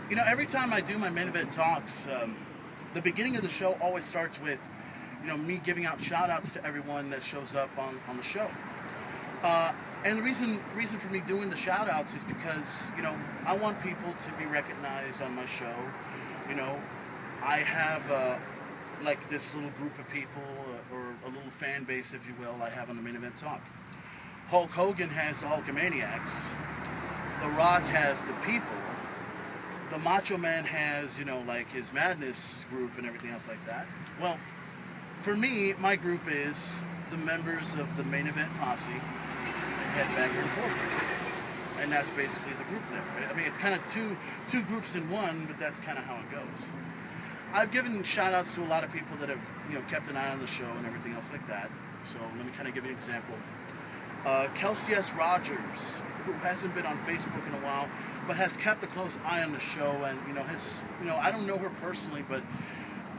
You know, every time I do my main event talks, the beginning of the show always starts with, me giving out shout outs to everyone that shows up on the show. Uh, and the reason for me doing the shout outs is because, I want people to be recognized on my show. You know, I have like this little group of people, or a little fan base, if you will, I have on the main event talk. Hulk Hogan has the Hulkamaniacs. The Rock has the People. The Macho Man has, like his Madness group and everything else like that. Well, for me, my group is the members of the Main Event Posse and Headbanger Incorporated. And that's basically the group there. Right? I mean, it's kind of two groups in one, but that's kind of how it goes. I've given shout outs to a lot of people that have, kept an eye on the show and everything else like that. So let me kind of give you an example. Kelsey S. Rogers, who hasn't been on Facebook in a while, but has kept a close eye on the show, and I don't know her personally, but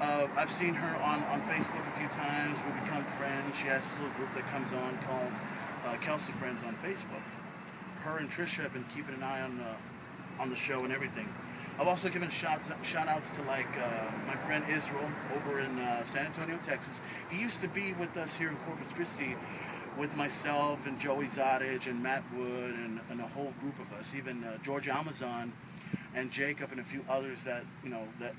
I've seen her on Facebook a few times. We become friends. She has this little group that comes on called Kelsey Friends on Facebook. Her and Trisha have been keeping an eye on the show and everything. I've also given shout outs to like my friend Israel over in San Antonio, Texas. He used to be with us here in Corpus Christi with myself and Joey Zottage and Matt Wood and a whole group of us, even George Amazon and Jacob and a few others that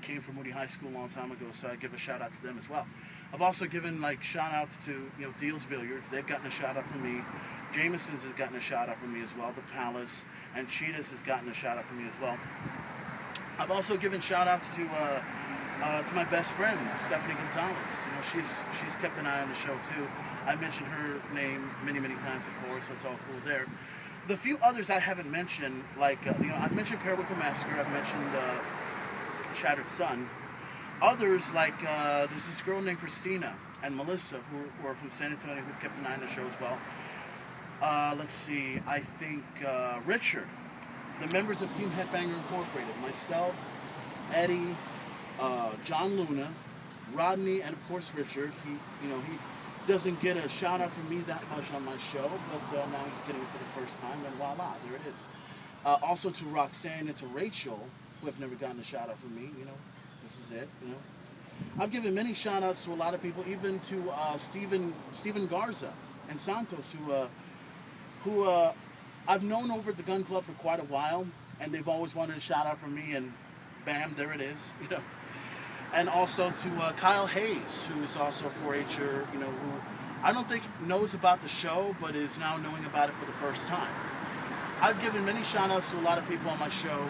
came from Moody High School a long time ago. So I give a shout out to them as well. I've also given like shout outs to Deals Billiards. They've gotten a shout out from me. Jameson's has gotten a shout out from me as well. The Palace and Cheetahs has gotten a shout out from me as well. I've also given shout outs to my best friend, Stephanie Gonzalez. She's kept an eye on the show too. I mentioned her name many, many times before, so it's all cool there. The few others I haven't mentioned, like, I've mentioned Parawickle Massacre, I've mentioned Shattered Sun. Others, like, there's this girl named Christina and Melissa, who are from San Antonio, who've kept an eye on the show as well. Let's see, I think Richard, the members of Team Headbanger Incorporated, myself, Eddie, John Luna, Rodney, and of course Richard. He doesn't get a shout out from me that much on my show, but now he's getting it for the first time, and voila, there it is. Also to Roxanne and to Rachel, who have never gotten a shout out from me. This is it. I've given many shout outs to a lot of people, even to Steven Garza and Santos, who I've known over at the gun club for quite a while, and they've always wanted a shout out from me, and bam, there it is. And also to Kyle Hayes, who is also a 4-H'er, who I don't think knows about the show, but is now knowing about it for the first time. I've given many shout outs to a lot of people on my show,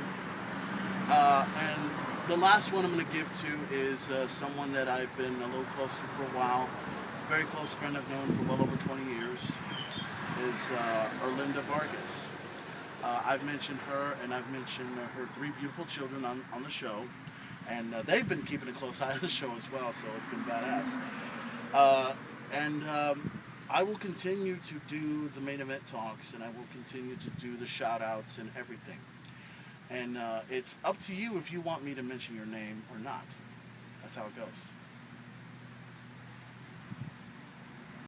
and the last one I'm going to give to is someone that I've been a little close to for a while, a very close friend I've known for well over 20 years, is Erlinda Vargas. I've mentioned her, and I've mentioned her 3 beautiful children on the show. And they've been keeping a close eye on the show as well, so it's been badass. And I will continue to do the main event talks, and I will continue to do the shout outs and everything. And it's up to you if you want me to mention your name or not. That's how it goes.